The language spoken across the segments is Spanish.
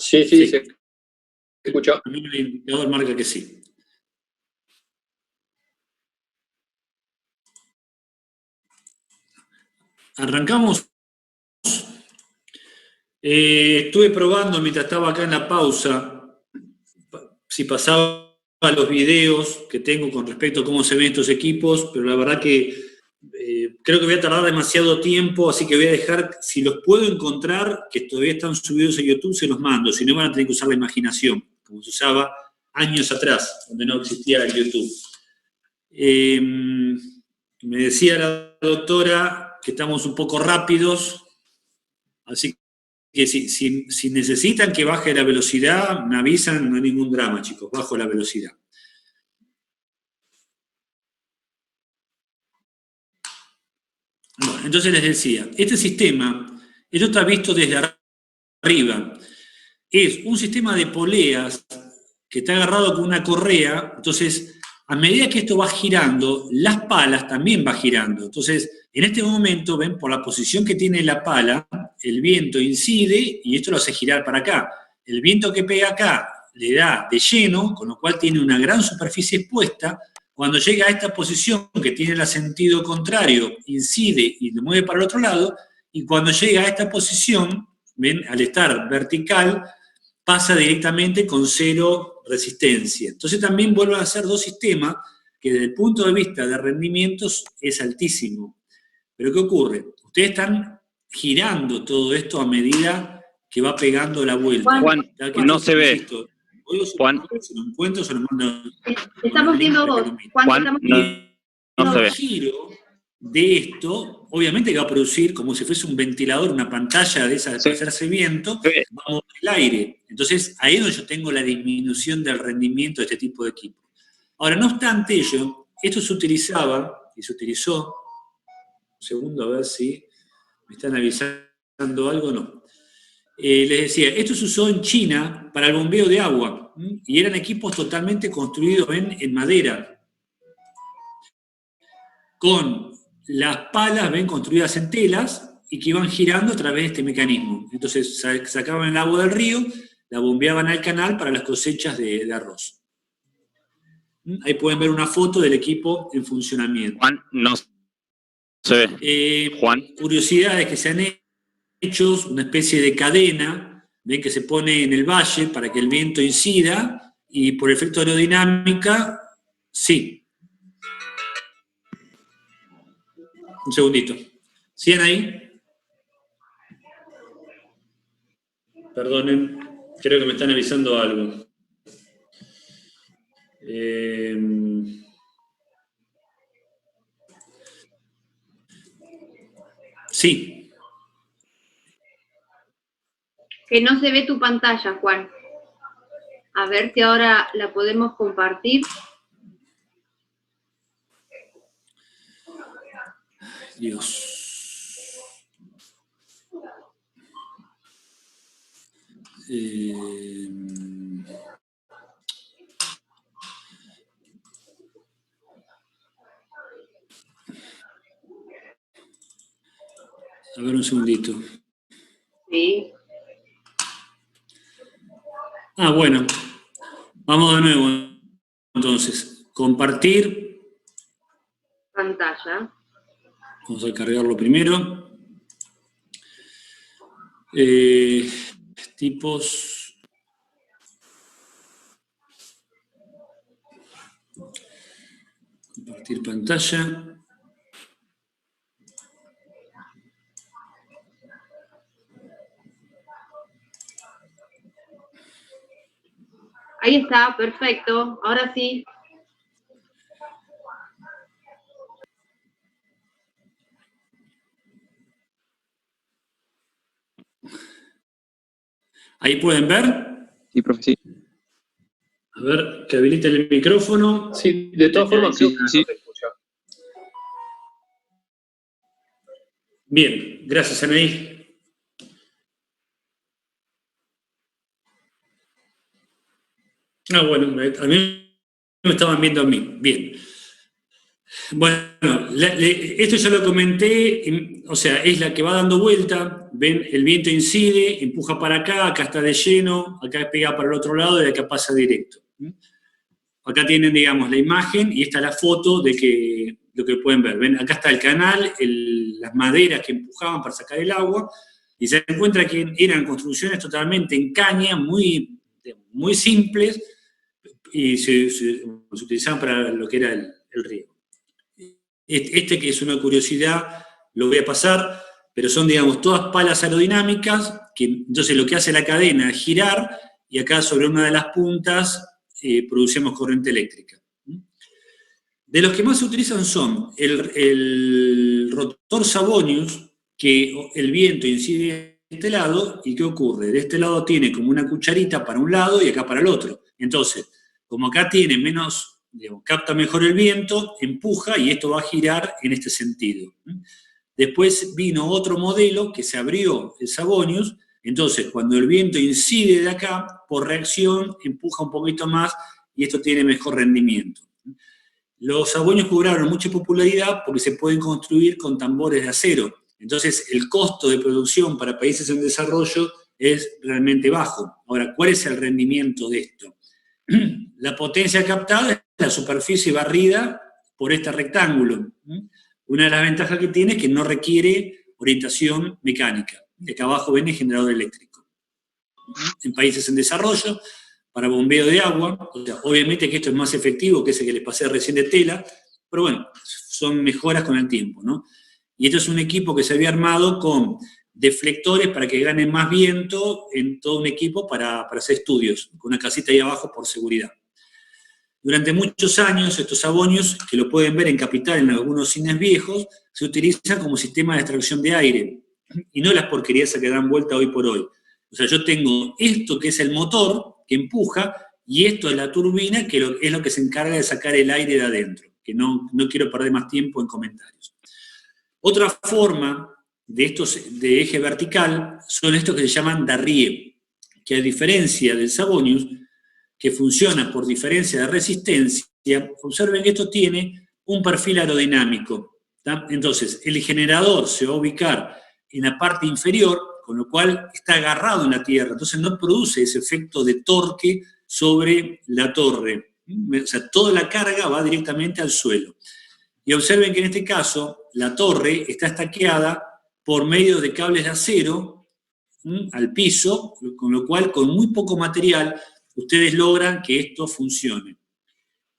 Sí, Sí. se escuchó. A mí el indicador marca que sí. Arrancamos. Estuve probando mientras estaba acá en la pausa si pasaba los videos que tengo con respecto a cómo se ven estos equipos, pero la verdad que creo que voy a tardar demasiado tiempo, así que voy a dejar, si los puedo encontrar, que todavía están subidos en YouTube, se los mando, si no van a tener que usar la imaginación, como se usaba años atrás, donde no existía el YouTube. Me decía la doctora que estamos un poco rápidos, así que si necesitan que baje la velocidad, me avisan, no hay ningún drama, chicos, bajo la velocidad. Bueno, entonces les decía, este sistema, esto está visto desde arriba, es un sistema de poleas que está agarrado con una correa, entonces a medida que esto va girando, las palas también van girando. Entonces, en este momento, ven, por la posición que tiene la pala, el viento incide y esto lo hace girar para acá. El viento que pega acá le da de lleno, con lo cual tiene una gran superficie expuesta. Cuando llega a esta posición que tiene el sentido contrario, incide y lo mueve para el otro lado, y cuando llega a esta posición, ven, al estar vertical, pasa directamente con cero resistencia. Entonces también vuelven a ser dos sistemas que desde el punto de vista de rendimientos es altísimo. Pero ¿qué ocurre? Ustedes están girando todo esto a medida que va pegando la vuelta. Juan, no se ve. Insisto, Juan, si lo encuentro, se lo mando. Estamos viendo vos. Juan, no se ve. Giro de esto, obviamente que va a producir como si fuese un ventilador, una pantalla de esa de pasarse viento, va a mover el aire. Entonces, ahí es donde yo tengo la disminución del rendimiento de este tipo de equipo. Ahora, no obstante ello, esto se utilizaba y se utilizó, un segundo a ver si me están avisando algo o no. Les decía, esto se usó en China para el bombeo de agua, y eran equipos totalmente construidos en madera, con las palas, ven, construidas en telas y que iban girando a través de este mecanismo. Entonces sacaban el agua del río, la bombeaban al canal para las cosechas de arroz. Ahí pueden ver una foto del equipo en funcionamiento. Juan, no se ve. Juan. Curiosidades que se han hecho, una especie de cadena, ven, que se pone en el valle para que el viento incida, y por efecto aerodinámica, sí. Un segundito. ¿Siguen ahí? Perdonen, creo que me están avisando algo. Sí. Que no se ve tu pantalla, Juan. A ver si ahora la podemos compartir. Dios. A ver, un segundito. Sí. Bueno. Vamos de nuevo, entonces. Compartir. Pantalla. Vamos a cargarlo primero. Tipos. Compartir pantalla. Ahí está, perfecto. Ahora sí. ¿Ahí pueden ver? Sí, profe, sí. A ver, que habilite el micrófono. Sí, de todas formas, Sí, creo que sí. no se escucha. Bien, gracias, Anaí. Bueno, a mí me estaban viendo a mí. Bien. Bueno, esto ya lo comenté, o sea, es la que va dando vuelta, ven, el viento incide, empuja para acá está de lleno, acá pega para el otro lado y acá pasa directo. Acá tienen, digamos, la imagen y esta es la foto de lo que pueden ver. Ven, acá está el canal, las maderas que empujaban para sacar el agua, y se encuentra que eran construcciones totalmente en caña, muy simples, y se utilizaban para lo que era el riego. Este que es una curiosidad, lo voy a pasar, pero son, digamos, todas palas aerodinámicas, que entonces lo que hace la cadena es girar, y acá sobre una de las puntas producimos corriente eléctrica. De los que más se utilizan son el rotor Savonius, que el viento incide de este lado, ¿y qué ocurre? De este lado tiene como una cucharita para un lado y acá para el otro. Entonces, como acá tiene menos, digamos, capta mejor el viento, empuja y esto va a girar en este sentido. Después vino otro modelo que se abrió, el Savonius, entonces cuando el viento incide de acá, por reacción empuja un poquito más y esto tiene mejor rendimiento. Los Savonius cobraron mucha popularidad porque se pueden construir con tambores de acero. Entonces, el costo de producción para países en desarrollo es realmente bajo. Ahora, ¿cuál es el rendimiento de esto? La potencia captada es la superficie barrida por este rectángulo. Una de las ventajas que tiene es que no requiere orientación mecánica. De acá abajo ven el generador eléctrico. En países en desarrollo, para bombeo de agua, o sea, obviamente que esto es más efectivo que ese que les pasé recién de tela, pero bueno, son mejoras con el tiempo, ¿no? Y esto es un equipo que se había armado con deflectores para que gane más viento en todo un equipo para hacer estudios, con una casita ahí abajo por seguridad. Durante muchos años, estos Savonius, que lo pueden ver en Capital en algunos cines viejos, se utilizan como sistema de extracción de aire, y no las porquerías que dan vuelta hoy por hoy. O sea, yo tengo esto que es el motor, que empuja, y esto es la turbina, que es lo que se encarga de sacar el aire de adentro, que no quiero perder más tiempo en comentarios. Otra forma de estos de eje vertical son estos que se llaman Darrié, que a diferencia del Savonius, que funciona por diferencia de resistencia, observen que esto tiene un perfil aerodinámico, ¿tá? Entonces, el generador se va a ubicar en la parte inferior, con lo cual está agarrado en la tierra, entonces no produce ese efecto de torque sobre la torre. O sea, toda la carga va directamente al suelo. Y observen que en este caso, la torre está estaqueada por medio de cables de acero al piso, con lo cual, con muy poco material, ustedes logran que esto funcione.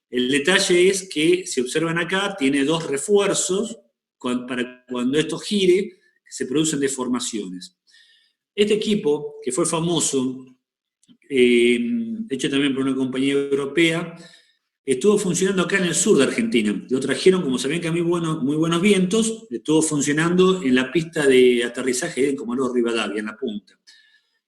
El detalle es que, si observan acá, tiene dos refuerzos para cuando esto gire, se producen deformaciones. Este equipo, que fue famoso, hecho también por una compañía europea, estuvo funcionando acá en el sur de Argentina. Lo trajeron, como sabían que había muy buenos vientos, estuvo funcionando en la pista de aterrizaje de Comodoro Rivadavia, en la punta.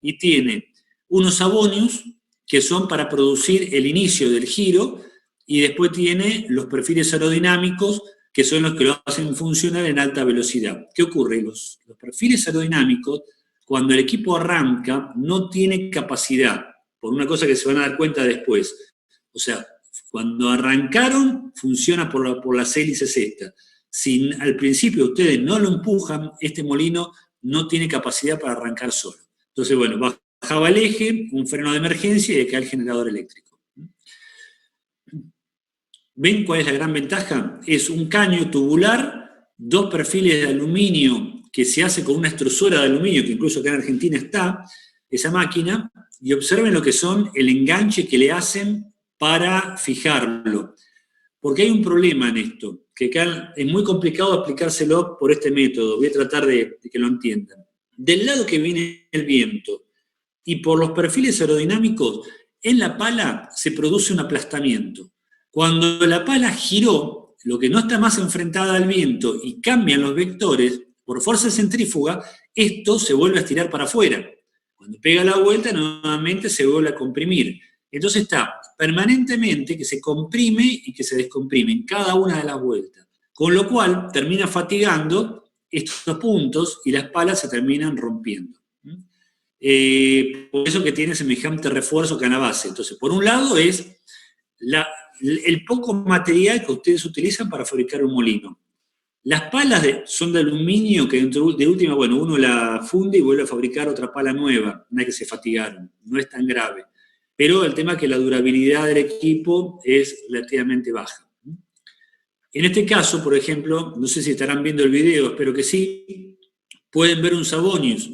Y tiene unos Savonius, que son para producir el inicio del giro, y después tiene los perfiles aerodinámicos, que son los que lo hacen funcionar en alta velocidad. ¿Qué ocurre? Los perfiles aerodinámicos, cuando el equipo arranca, no tiene capacidad, por una cosa que se van a dar cuenta después. O sea, cuando arrancaron, funciona por las hélices estas. Si al principio ustedes no lo empujan, este molino no tiene capacidad para arrancar solo. Entonces, bueno, bajaba el eje, un freno de emergencia y acá el generador eléctrico. ¿Ven cuál es la gran ventaja? Es un caño tubular, dos perfiles de aluminio que se hace con una extrusora de aluminio, que incluso acá en Argentina está, esa máquina, y observen lo que son el enganche que le hacen para fijarlo. Porque hay un problema en esto, que acá es muy complicado explicárselo por este método, voy a tratar de que lo entiendan. Del lado que viene el viento y por los perfiles aerodinámicos, en la pala se produce un aplastamiento. Cuando la pala giró, lo que no está más enfrentada al viento y cambian los vectores, por fuerza centrífuga, esto se vuelve a estirar para afuera. Cuando pega la vuelta, nuevamente se vuelve a comprimir. Entonces está permanentemente que se comprime y que se descomprime en cada una de las vueltas. Con lo cual termina fatigando estos puntos y las palas se terminan rompiendo. Por eso que tiene semejante refuerzo acá en la base. Entonces, por un lado es el poco material que ustedes utilizan para fabricar un molino. Las palas son de aluminio que de última, bueno, uno la funde y vuelve a fabricar otra pala nueva, no es que se fatigaron, no es tan grave. Pero el tema es que la durabilidad del equipo es relativamente baja. En este caso, por ejemplo, no sé si estarán viendo el video, espero que sí, pueden ver un Savonius,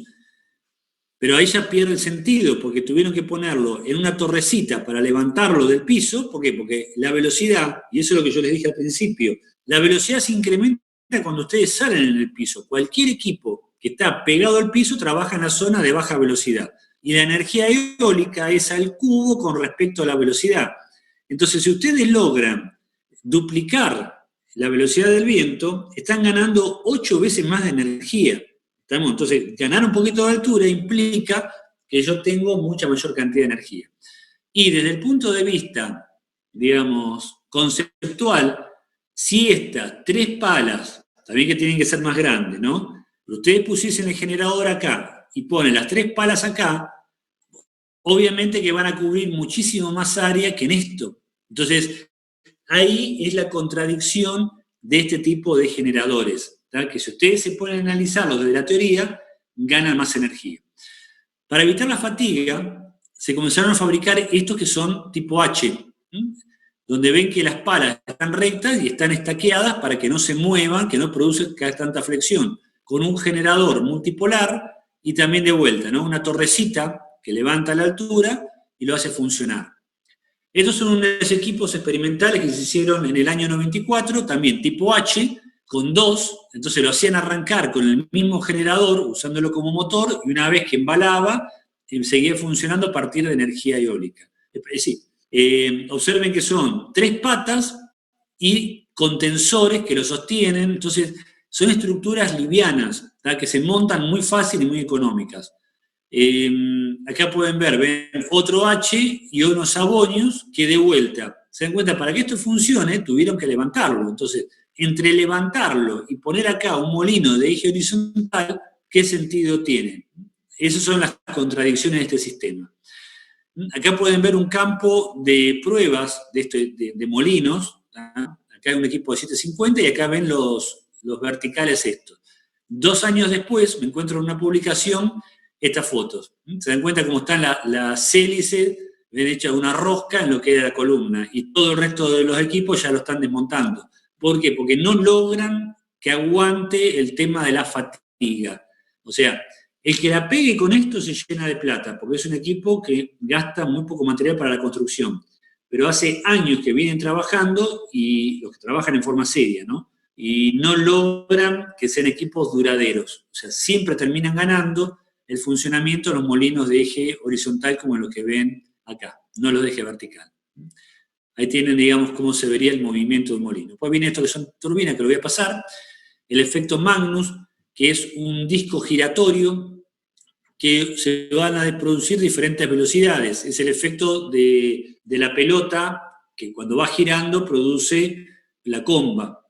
pero ahí ya pierde el sentido, porque tuvieron que ponerlo en una torrecita para levantarlo del piso. ¿Por qué? Porque la velocidad, y eso es lo que yo les dije al principio, la velocidad se incrementa cuando ustedes salen en el piso. Cualquier equipo que está pegado al piso trabaja en la zona de baja velocidad. Y la energía eólica es al cubo con respecto a la velocidad. Entonces, si ustedes logran duplicar la velocidad del viento, están ganando 8 veces más de energía. Entonces, ganar un poquito de altura implica que yo tengo mucha mayor cantidad de energía. Y desde el punto de vista, digamos, conceptual, si estas 3 palas, también que tienen que ser más grandes, ¿no? Pero ustedes pusiesen el generador acá y ponen las 3 palas acá, obviamente que van a cubrir muchísimo más área que en esto. Entonces, ahí es la contradicción de este tipo de generadores, ¿tá? Que si ustedes se ponen a analizarlos desde la teoría, ganan más energía. Para evitar la fatiga, se comenzaron a fabricar estos que son tipo H, donde ven que las palas están rectas y están estaqueadas para que no se muevan, que no produzcan tanta flexión, con un generador multipolar y también de vuelta, ¿no? Una torrecita que levanta la altura y lo hace funcionar. Estos son unos equipos experimentales que se hicieron en el año 94, también tipo H, con 2, entonces lo hacían arrancar con el mismo generador, usándolo como motor, y una vez que embalaba, seguía funcionando a partir de energía eólica. Observen que son 3 patas y contensores que lo sostienen, entonces son estructuras livianas, ¿tá? Que se montan muy fácil y muy económicas. Acá pueden ver, ven otro H y unos Savonius que de vuelta, se dan cuenta, para que esto funcione tuvieron que levantarlo. Entonces, entre levantarlo y poner acá un molino de eje horizontal, ¿qué sentido tiene? Esas son las contradicciones de este sistema. Acá pueden ver un campo de pruebas de molinos, ¿tá? Acá hay un equipo de 750 y acá ven los verticales estos. 2 años después me encuentro en una publicación estas fotos. Se dan cuenta cómo están las hélices, ven hecha una rosca en lo que era la columna, y todo el resto de los equipos ya lo están desmontando. ¿Por qué? Porque no logran que aguante el tema de la fatiga. O sea, el que la pegue con esto se llena de plata, porque es un equipo que gasta muy poco material para la construcción. Pero hace años que vienen trabajando, y los que trabajan en forma seria, ¿no? Y no logran que sean equipos duraderos. O sea, siempre terminan ganando el funcionamiento de los molinos de eje horizontal como lo que ven acá, no los de eje vertical. Ahí tienen, digamos, cómo se vería el movimiento del molino. Después viene esto que son turbinas, que lo voy a pasar. El efecto Magnus, que es un disco giratorio que se van a producir diferentes velocidades. Es el efecto de la pelota que cuando va girando produce la comba.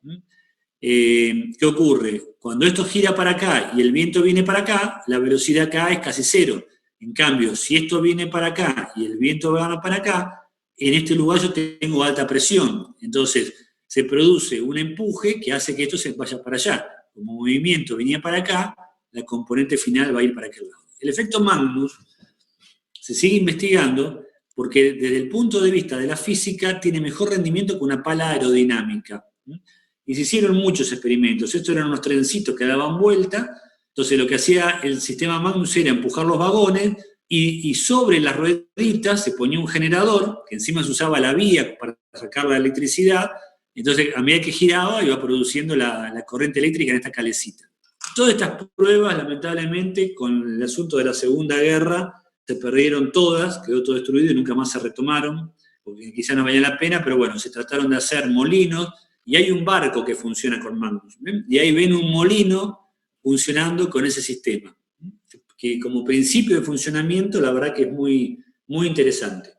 ¿Qué ocurre? Cuando esto gira para acá y el viento viene para acá, la velocidad acá es casi 0. En cambio, si esto viene para acá y el viento va para acá, en este lugar yo tengo alta presión. Entonces, se produce un empuje que hace que esto se vaya para allá. Como movimiento venía para acá, la componente final va a ir para aquel lado. El efecto Magnus se sigue investigando porque desde el punto de vista de la física tiene mejor rendimiento que una pala aerodinámica. Y se hicieron muchos experimentos. Estos eran unos trencitos que daban vuelta. Entonces lo que hacía el sistema Magnus era empujar los vagones y sobre las rueditas se ponía un generador, que encima se usaba la vía para sacar la electricidad. Entonces a medida que giraba iba produciendo la corriente eléctrica en esta calecita. Todas estas pruebas, lamentablemente, con el asunto de la Segunda Guerra, se perdieron todas, quedó todo destruido y nunca más se retomaron, porque quizá no valía la pena, pero bueno, se trataron de hacer molinos. Y hay un barco que funciona con Magnus, ¿ven? Y ahí ven un molino funcionando con ese sistema, que como principio de funcionamiento la verdad que es muy, muy interesante.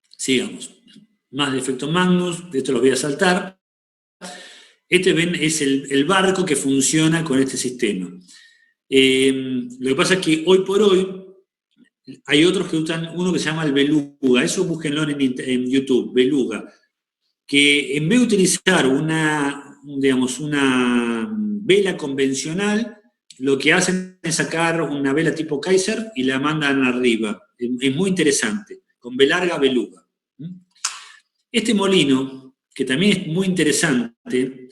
Sigamos. Más de efecto Magnus, de esto los voy a saltar. Este, ven, es el barco que funciona con este sistema. Lo que pasa es que hoy por hoy Hay otros que usan uno que se llama el beluga, eso búsquenlo en YouTube, beluga, que en vez de utilizar una vela convencional, lo que hacen es sacar una vela tipo Kaiser y la mandan arriba. Es muy interesante, con B larga beluga. Este molino, que también es muy interesante,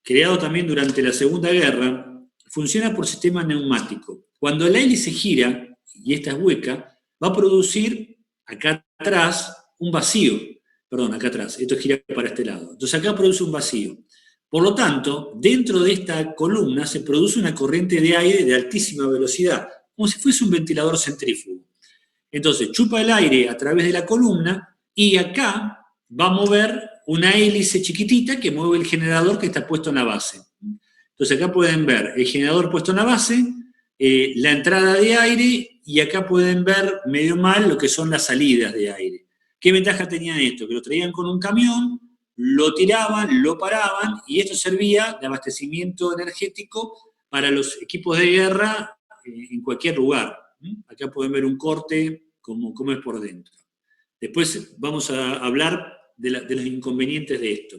creado también durante la Segunda Guerra, funciona por sistema neumático. Cuando la hélice gira, y esta es hueca, va a producir acá atrás un vacío. Perdón, acá atrás, esto gira para este lado. Entonces acá produce un vacío. Por lo tanto, dentro de esta columna se produce una corriente de aire de altísima velocidad, como si fuese un ventilador centrífugo. Entonces chupa el aire a través de la columna y acá va a mover una hélice chiquitita que mueve el generador que está puesto en la base. Entonces acá pueden ver el generador puesto en la base, la entrada de aire, y acá pueden ver medio mal lo que son las salidas de aire. ¿Qué ventaja tenían esto? Que lo traían con un camión, lo tiraban, lo paraban, y esto servía de abastecimiento energético para los equipos de guerra en cualquier lugar. Acá pueden ver un corte como es por dentro. Después vamos a hablar de los inconvenientes de esto.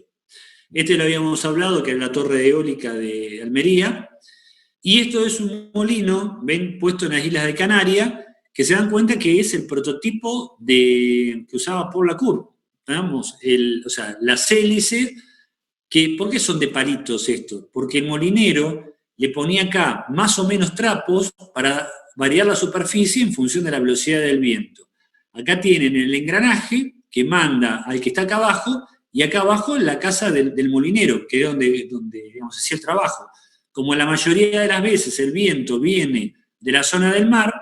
Este lo habíamos hablado, que es la torre eólica de Almería, y esto es un molino, ven, puesto en las Islas de Canarias, que se dan cuenta que es el prototipo que usaba Paul Lacour. O sea, las hélices, ¿por qué son de palitos estos? Porque el molinero le ponía acá más o menos trapos para variar la superficie en función de la velocidad del viento. Acá tienen el engranaje que manda al que está acá abajo, y acá abajo la casa del molinero, que es donde digamos, hacía el trabajo. Como la mayoría de las veces el viento viene de la zona del mar,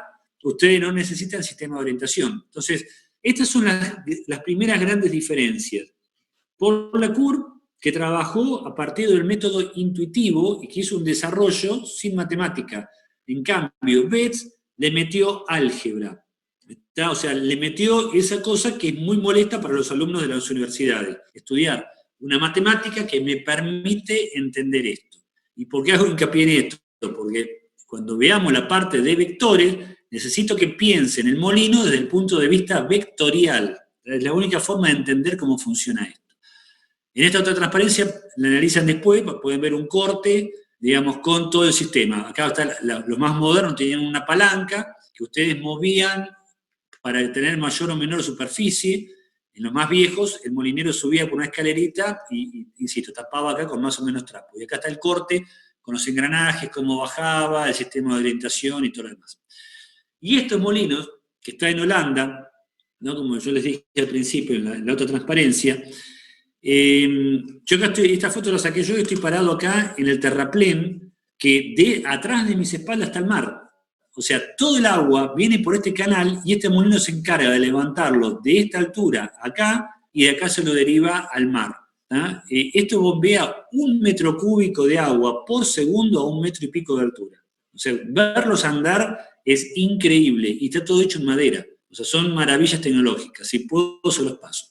ustedes no necesitan sistema de orientación. Entonces, estas son las primeras grandes diferencias. Paul Lacour, que trabajó a partir del método intuitivo y que hizo un desarrollo sin matemática. En cambio, Betz le metió álgebra. O sea, le metió esa cosa que es muy molesta para los alumnos de las universidades. Estudiar una matemática que me permite entender esto. ¿Y por qué hago hincapié en esto? Porque cuando veamos la parte de vectores, necesito que piensen el molino desde el punto de vista vectorial. Es la única forma de entender cómo funciona esto. En esta otra transparencia, la analizan después, pueden ver un corte, digamos, con todo el sistema. Acá están los más modernos, tenían una palanca que ustedes movían para tener mayor o menor superficie. En los más viejos, el molinero subía por una escalerita y insisto, tapaba acá con más o menos trapo. Y acá está el corte con los engranajes, cómo bajaba, el sistema de orientación y todo lo demás. Y estos molinos, que está en Holanda, ¿no? Como yo les dije al principio en la otra transparencia, yo acá esta foto la saqué yo y estoy parado acá en el terraplén, que atrás de mis espaldas está el mar. O sea, todo el agua viene por este canal y este molino se encarga de levantarlo de esta altura acá y de acá se lo deriva al mar. Esto bombea 1 metro cúbico de agua por segundo a 1 metro y pico de altura. O sea, verlos andar es increíble y está todo hecho en madera. O sea, son maravillas tecnológicas. Si puedo, se los paso.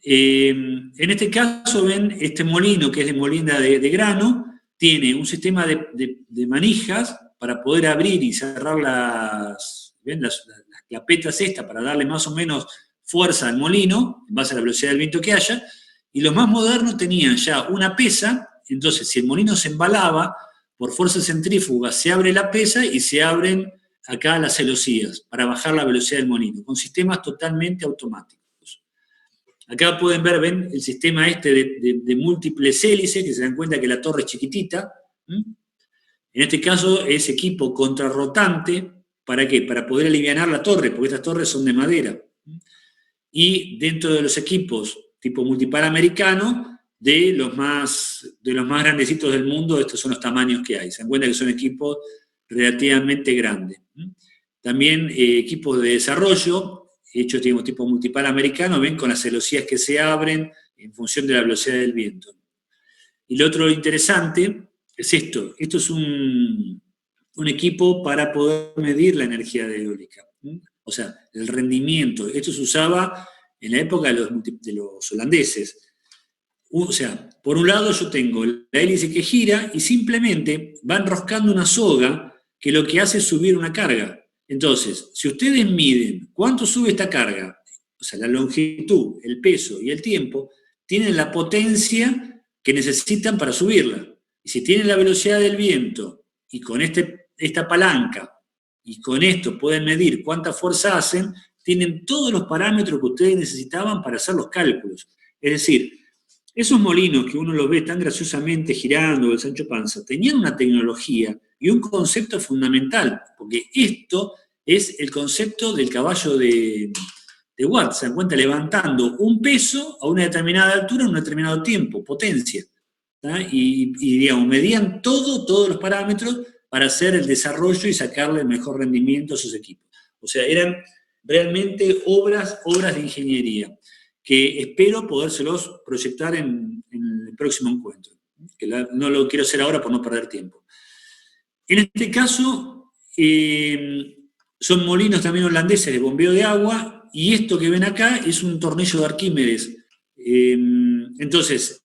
En este caso, ven, este molino, que es de molienda de grano, tiene un sistema de manijas para poder abrir y cerrar las clapetas estas, para darle más o menos fuerza al molino, en base a la velocidad del viento que haya, y los más modernos tenían ya una pesa, entonces si el molino se embalaba, por fuerza centrífuga se abre la pesa y se abren acá las celosías, para bajar la velocidad del molino, con sistemas totalmente automáticos. Acá pueden ver, ven, el sistema este de múltiples hélices, que se dan cuenta que la torre es chiquitita. En este caso es equipo contrarrotante, ¿para qué? Para poder alivianar la torre, porque estas torres son de madera. Y dentro de los equipos tipo multipar americano, de los más grandecitos del mundo, estos son los tamaños que hay. Se dan cuenta que son equipos relativamente grandes. También equipos de desarrollo, hechos tipo multipar americano, ven, con las celosías que se abren en función de la velocidad del viento. Y lo otro interesante es esto. Esto es un equipo para poder medir la energía eólica. O sea, el rendimiento. Esto se usaba en la época de los holandeses. O sea, por un lado yo tengo la hélice que gira y simplemente va enroscando una soga que lo que hace es subir una carga. Entonces, si ustedes miden cuánto sube esta carga, o sea, la longitud, el peso y el tiempo, tienen la potencia que necesitan para subirla. Y si tienen la velocidad del viento y con esta palanca y con esto pueden medir cuánta fuerza hacen, tienen todos los parámetros que ustedes necesitaban para hacer los cálculos. Es decir, esos molinos que uno los ve tan graciosamente girando, el Sancho Panza, tenían una tecnología y un concepto fundamental, porque esto es el concepto del caballo de Watt, se dan cuenta, levantando un peso a una determinada altura en un determinado tiempo, potencia. Y digamos, medían todos los parámetros para hacer el desarrollo y sacarle el mejor rendimiento a sus equipos. O sea, eran realmente obras de ingeniería, que espero podérselos proyectar en el próximo encuentro, que no lo quiero hacer ahora por no perder tiempo. En este caso, son molinos también holandeses de bombeo de agua, y esto que ven acá es un tornillo de Arquímedes. Entonces,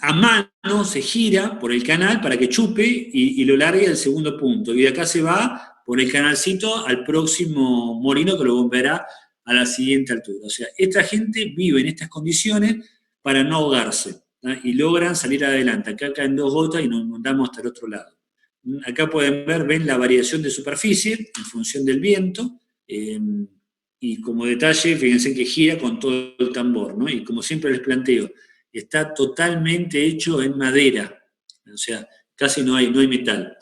a mano se gira por el canal para que chupe y lo largue al segundo punto. Y de acá se va por el canalcito al próximo molino que lo bombeará a la siguiente altura. O sea, esta gente vive en estas condiciones para no ahogarse, ¿no? Y logran salir adelante. Acá caen 2 gotas y nos mandamos hasta el otro lado. Acá ven la variación de superficie en función del viento. Y como detalle, fíjense que gira con todo el tambor, ¿no? Y como siempre les planteo, está totalmente hecho en madera, o sea, casi no hay metal.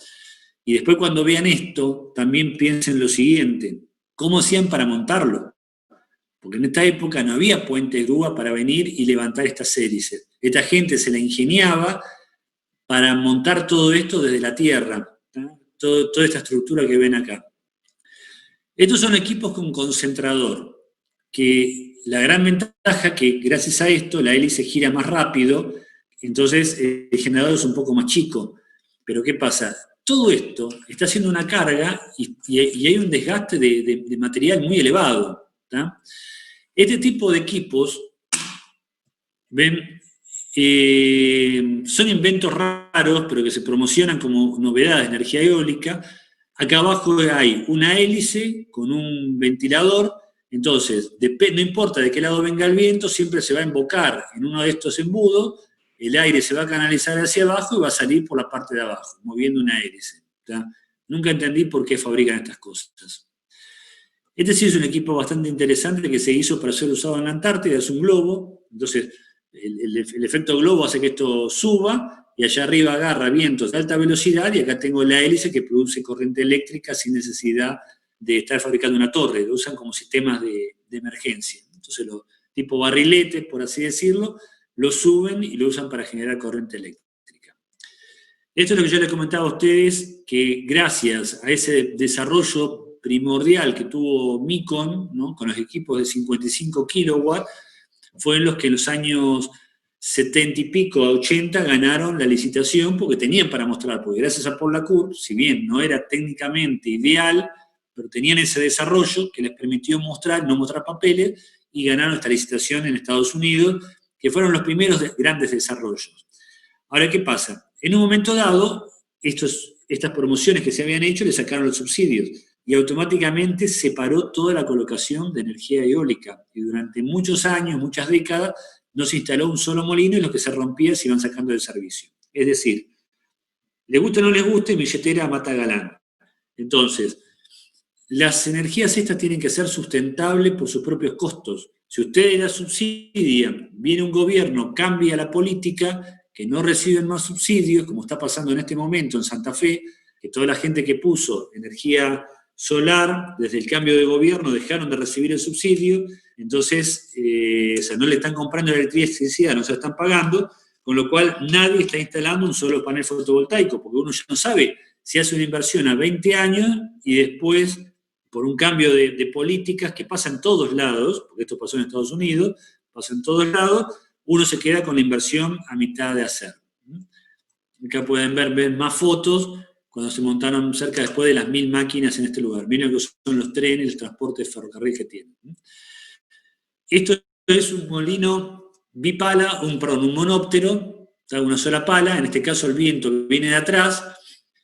Y después cuando vean esto, también piensen lo siguiente, ¿cómo hacían para montarlo? Porque en esta época no había puente de grúa para venir y levantar estas hélices. Esta gente se la ingeniaba para montar todo esto desde la tierra, ¿no? Toda esta estructura que ven acá. Estos son equipos con concentrador, que la gran ventaja que gracias a esto la hélice gira más rápido, entonces el generador es un poco más chico. Pero ¿qué pasa? Todo esto está haciendo una carga y hay un desgaste de material muy elevado, ¿tá? Este tipo de equipos, ven, son inventos raros, pero que se promocionan como novedades de energía eólica. Acá abajo hay una hélice con un ventilador. Entonces, no importa de qué lado venga el viento, siempre se va a embocar en uno de estos embudos, el aire se va a canalizar hacia abajo y va a salir por la parte de abajo, moviendo una hélice, ¿tá? Nunca entendí por qué fabrican estas cosas. Este sí es un equipo bastante interesante que se hizo para ser usado en la Antártida, es un globo. Entonces el efecto globo hace que esto suba, y allá arriba agarra vientos de alta velocidad, y acá tengo la hélice que produce corriente eléctrica sin necesidad de estar fabricando una torre, lo usan como sistemas de emergencia. Entonces, los tipo barriletes, por así decirlo, lo suben y lo usan para generar corriente eléctrica. Esto es lo que yo les comentaba a ustedes, que gracias a ese desarrollo primordial que tuvo Micon, ¿no? Con los equipos de 55 kilowatts, fue en los que en los años 70 y pico a 80 ganaron la licitación porque tenían para mostrar, porque gracias a Paul Lacour, si bien no era técnicamente ideal, pero tenían ese desarrollo que les permitió no mostrar papeles, y ganaron esta licitación en Estados Unidos, que fueron los primeros grandes desarrollos. Ahora, ¿qué pasa? En un momento dado, estas promociones que se habían hecho le sacaron los subsidios, y automáticamente se paró toda la colocación de energía eólica, y durante muchos años, muchas décadas, no se instaló un solo molino, y los que se rompían se iban sacando del servicio. Es decir, les guste o no les guste, billetera mata galán. Entonces, las energías estas tienen que ser sustentables por sus propios costos. Si ustedes las subsidian, viene un gobierno, cambia la política, que no reciben más subsidios, como está pasando en este momento en Santa Fe, que toda la gente que puso energía solar, desde el cambio de gobierno dejaron de recibir el subsidio, entonces o sea, no le están comprando la electricidad, no se la están pagando, con lo cual nadie está instalando un solo panel fotovoltaico, porque uno ya no sabe si hace una inversión a 20 años y después, por un cambio de políticas que pasa en todos lados, porque esto pasó en Estados Unidos, pasa en todos lados, uno se queda con la inversión a mitad de hacer. Acá pueden ver más fotos cuando se montaron cerca después de las 1000 máquinas en este lugar. Miren lo que son los trenes, el transporte de ferrocarril que tienen. Esto es un molino bipala, un monóptero, una sola pala, en este caso el viento viene de atrás,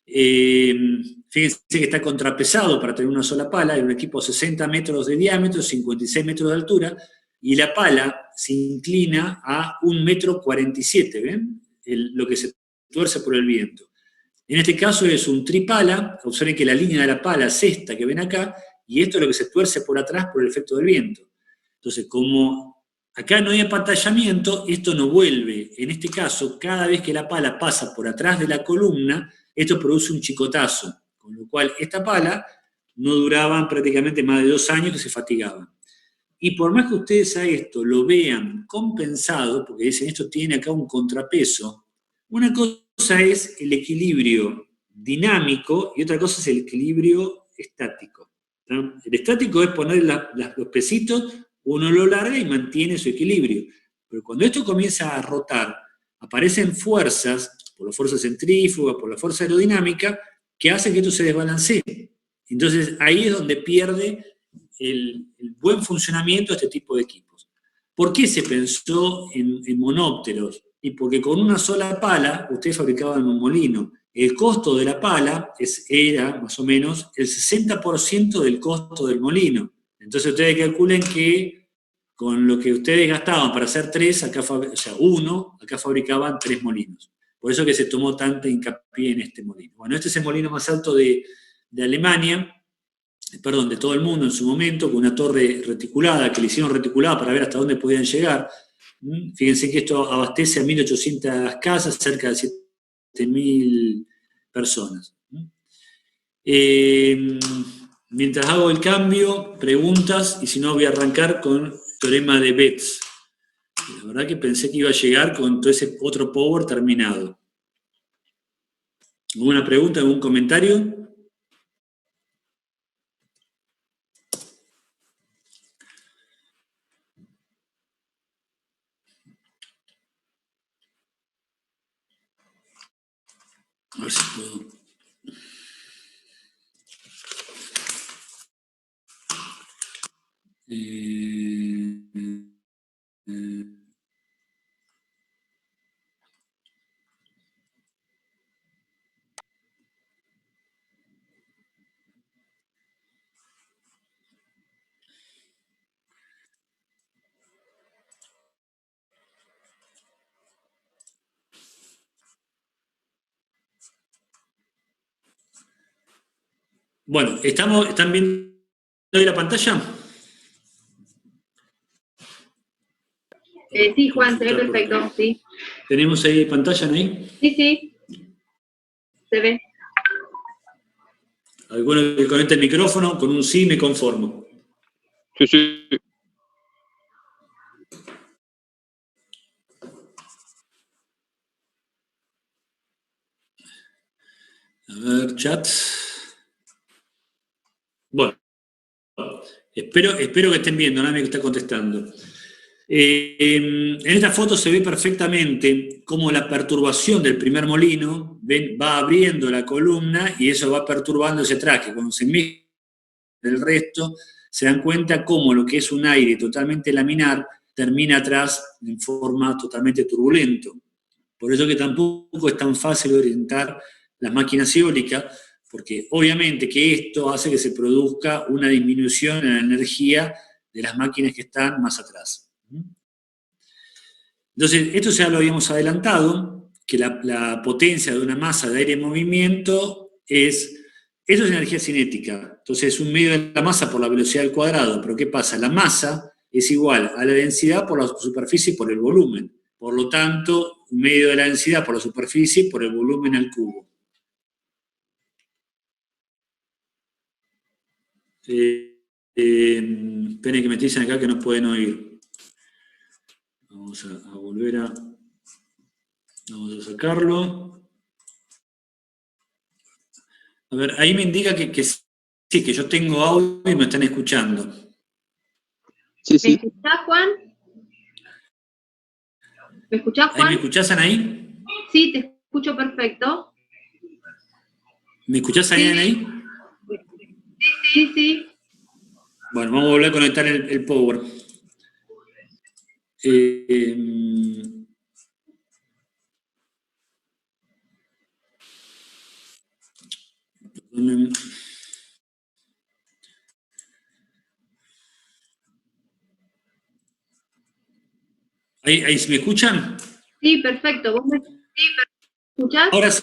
Fíjense que está contrapesado para tener una sola pala, hay un equipo de 60 metros de diámetro, 56 metros de altura, y la pala se inclina a 1,47 m, ¿ven? Lo que se tuerce por el viento. En este caso es un tripala, observen que la línea de la pala es esta que ven acá, y esto es lo que se tuerce por atrás por el efecto del viento. Entonces, como acá no hay apantallamiento, esto no vuelve. En este caso, cada vez que la pala pasa por atrás de la columna, esto produce un chicotazo, con lo cual esta pala no duraba prácticamente más de 2 años, que se fatigaban. Y por más que ustedes a esto lo vean compensado, porque dicen esto tiene acá un contrapeso, una cosa es el equilibrio dinámico y otra cosa es el equilibrio estático. ¿No? El estático es poner los pesitos, uno lo larga y mantiene su equilibrio. Pero cuando esto comienza a rotar, aparecen fuerzas, por la fuerza centrífuga, por la fuerza aerodinámica, que hacen que esto se desbalancee. Entonces ahí es donde pierde el buen funcionamiento de este tipo de equipos. ¿Por qué se pensó en monópteros? Y porque con una sola pala ustedes fabricaban un molino. El costo de la pala era más o menos el 60% del costo del molino. Entonces ustedes calculen que con lo que ustedes gastaban para hacer 3, acá fabricaban 3 molinos. Por eso que se tomó tanta hincapié en este molino. Bueno, este es el molino más alto de Alemania, perdón, de todo el mundo en su momento, con una torre reticulada, que le hicieron reticulada para ver hasta dónde podían llegar. Fíjense que esto abastece a 1.800 casas, cerca de 7.000 personas. Mientras hago el cambio, preguntas, y si no voy a arrancar con el teorema de Betz. La verdad que pensé que iba a llegar con todo ese otro power terminado. ¿Alguna pregunta, algún comentario? A ver si puedo. Bueno, ¿están viendo ahí la pantalla? Sí, Juan, se ve perfecto, sí. ¿Tenemos ahí pantalla, ahí? Sí, se ve. Alguno que conecte el micrófono, con un sí me conformo. Sí. A ver, chat. Bueno, espero que estén viendo, nadie que está contestando. En esta foto se ve perfectamente cómo la perturbación del primer molino va abriendo la columna y eso va perturbando ese traje. Cuando se mezcla el resto, se dan cuenta cómo lo que es un aire totalmente laminar termina atrás en forma totalmente turbulento. Por eso que tampoco es tan fácil orientar las máquinas eólicas, porque obviamente que esto hace que se produzca una disminución en la energía de las máquinas que están más atrás. Entonces, esto ya lo habíamos adelantado, que la potencia de una masa de aire en movimiento eso es energía cinética. Entonces, es un medio de la masa por la velocidad al cuadrado. Pero ¿qué pasa? La masa es igual a la densidad por la superficie por el volumen. Por lo tanto, un medio de la densidad por la superficie por el volumen al cubo. Esperen que me dicen acá que no pueden oír. Vamos a volver a... Vamos a sacarlo. A ver, ahí me indica que sí, que yo tengo audio y me están escuchando. Sí. ¿Me escuchás, Juan? ¿Me escuchás, Juan? ¿Me escuchás, Anaí? Sí, te escucho perfecto. ¿Me escuchás, Anaí? Sí. Bueno, vamos a volver a conectar el power. ¿Ahí me escuchan? Sí, perfecto. ¿Vos me escuchás? Ahora sí.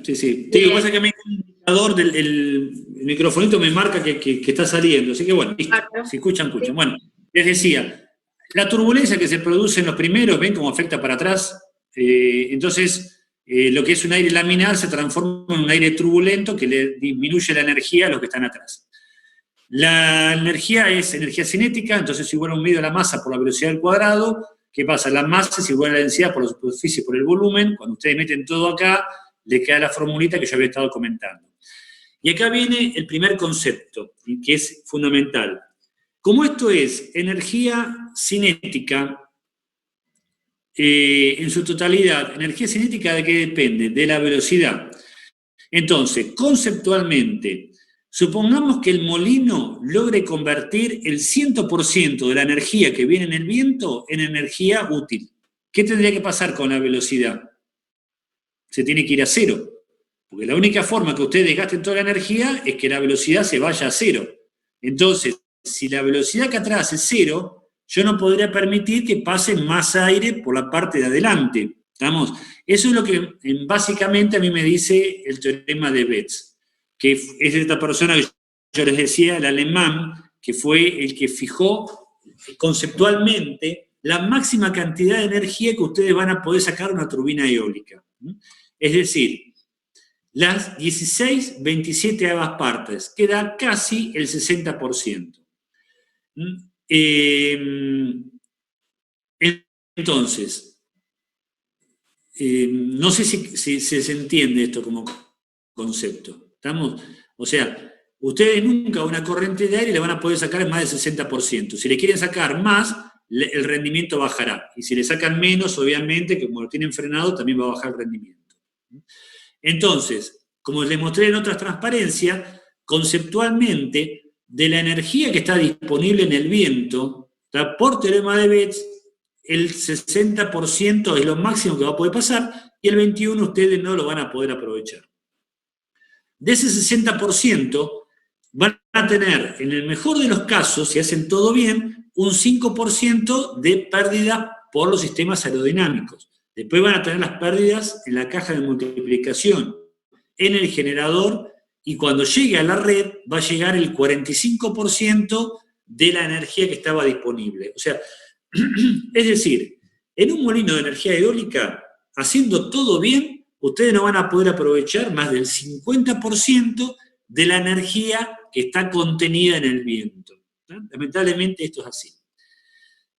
Sí. Lo que pasa es que el indicador el microfonito me marca que está saliendo. Así que bueno, listo. Si escuchan. Sí. Bueno, les decía, la turbulencia que se produce en los primeros, ¿ven cómo afecta para atrás? Entonces, lo que es un aire laminar se transforma en un aire turbulento que le disminuye la energía a los que están atrás. La energía es energía cinética, entonces es igual a un medio de la masa por la velocidad al cuadrado. ¿Qué pasa? La masa es igual a la densidad por la superficie por el volumen. Cuando ustedes meten todo acá, le queda la formulita que yo había estado comentando. Y acá viene el primer concepto, que es fundamental. Como esto es energía cinética, en su totalidad, ¿energía cinética de qué depende? De la velocidad. Entonces, conceptualmente, supongamos que el molino logre convertir el 100% de la energía que viene en el viento en energía útil. ¿Qué tendría que pasar con la velocidad? Se tiene que ir a cero. Porque la única forma que ustedes gasten toda la energía es que la velocidad se vaya a cero. Entonces, si la velocidad que atrás es cero, yo no podría permitir que pase más aire por la parte de adelante. ¿Estamos? Eso es lo que básicamente a mí me dice el teorema de Betz, que es esta persona que yo les decía, el alemán, que fue el que fijó conceptualmente la máxima cantidad de energía que ustedes van a poder sacar de una turbina eólica. Es decir, las 16 27avas partes, que da casi el 60%. Entonces, no sé si se entiende esto como concepto. ¿Estamos? O sea, ustedes nunca una corriente de aire le van a poder sacar más del 60%. Si le quieren sacar más, el rendimiento bajará. Y si le sacan menos, obviamente, que como lo tienen frenado, también va a bajar el rendimiento. Entonces, como les mostré en otras transparencias, conceptualmente, de la energía que está disponible en el viento, por teorema de Betz, el 60% es lo máximo que va a poder pasar y el 21% ustedes no lo van a poder aprovechar. De ese 60% van a tener, en el mejor de los casos, si hacen todo bien, un 5% de pérdida por los sistemas aerodinámicos. Después van a tener las pérdidas en la caja de multiplicación, en el generador, y cuando llegue a la red va a llegar el 45% de la energía que estaba disponible. O sea, es decir, en un molino de energía eólica, haciendo todo bien, ustedes no van a poder aprovechar más del 50% de la energía que está contenida en el viento. Lamentablemente esto es así.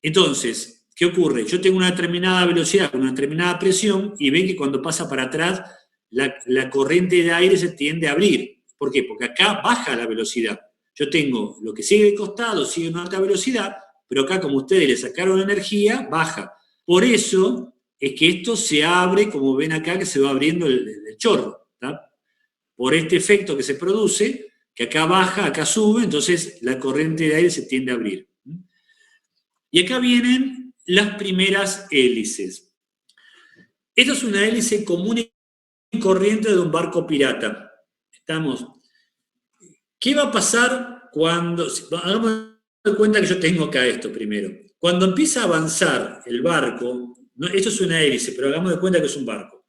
Entonces, ¿qué ocurre? Yo tengo una determinada velocidad con una determinada presión y ven que cuando pasa para atrás la corriente de aire se tiende a abrir. ¿Por qué? Porque acá baja la velocidad. Yo tengo lo que sigue de costado, sigue en alta velocidad, pero acá como ustedes le sacaron energía, baja. Por eso es que esto se abre, como ven acá, que se va abriendo el chorro. ¿Tá? Por este efecto que se produce, que acá baja, acá sube, entonces la corriente de aire se tiende a abrir. Y acá vienen las primeras hélices. Esta es una hélice común y corriente de un barco pirata. ¿Estamos? ¿Qué va a pasar cuando... Hagamos de cuenta que yo tengo acá esto primero. Cuando empieza a avanzar el barco, esto es una hélice, pero hagamos de cuenta que es un barco.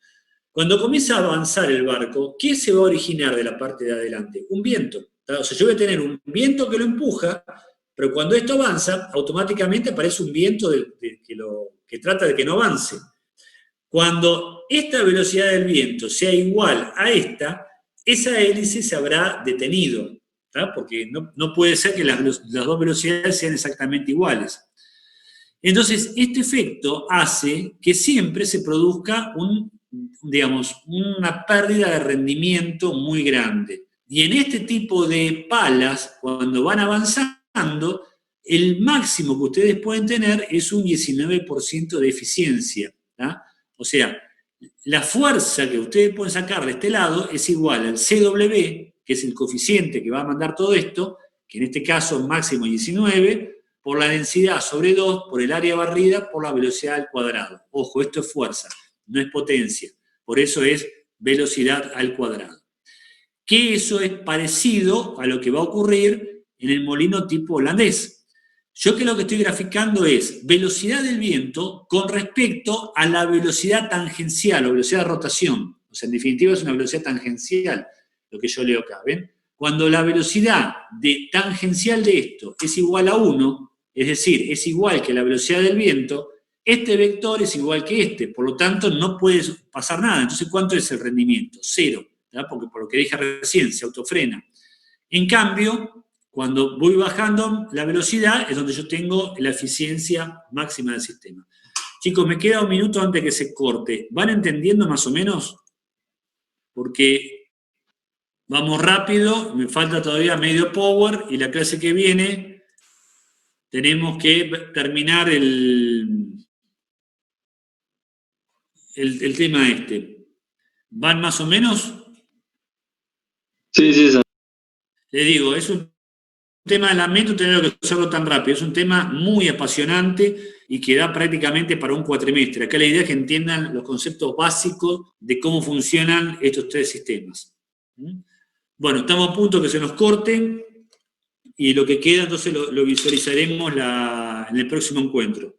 Cuando comienza a avanzar el barco, ¿qué se va a originar de la parte de adelante? Un viento. O sea, yo voy a tener un viento que lo empuja, pero cuando esto avanza, automáticamente aparece un viento que trata de que no avance. Cuando esta velocidad del viento sea igual a esa hélice se habrá detenido, ¿tá? Porque no puede ser que las dos velocidades sean exactamente iguales. Entonces, este efecto hace que siempre se produzca una pérdida de rendimiento muy grande. Y en este tipo de palas, cuando van avanzando, el máximo que ustedes pueden tener es un 19% de eficiencia. ¿Tá? O sea, la fuerza que ustedes pueden sacar de este lado es igual al CW, que es el coeficiente que va a mandar todo esto, que en este caso máximo 19, por la densidad sobre 2, por el área barrida, por la velocidad al cuadrado. Ojo, esto es fuerza, no es potencia. Por eso es velocidad al cuadrado. que eso es parecido a lo que va a ocurrir en el molino tipo holandés. Yo que lo que estoy graficando es velocidad del viento con respecto a la velocidad tangencial o velocidad de rotación. O sea, en definitiva es una velocidad tangencial lo que yo leo acá, ¿ven? Cuando la velocidad tangencial de esto es igual a 1, es decir, es igual que la velocidad del viento, este vector es igual que este, por lo tanto no puede pasar nada. Entonces, ¿cuánto es el rendimiento? 0, ¿verdad? Porque por lo que dije recién, se autofrena. En cambio, cuando voy bajando la velocidad es donde yo tengo la eficiencia máxima del sistema. Chicos, me queda un minuto antes que se corte. ¿Van entendiendo más o menos? Porque vamos rápido, me falta todavía medio power y la clase que viene tenemos que terminar el tema este. ¿Van más o menos? Sí, sí, sí. Les digo, es un tema, lamento tener que hacerlo tan rápido, es un tema muy apasionante y que da prácticamente para un cuatrimestre. Acá la idea es que entiendan los conceptos básicos de cómo funcionan estos tres sistemas. Bueno, estamos a punto que se nos corten y lo que queda entonces lo visualizaremos en el próximo encuentro.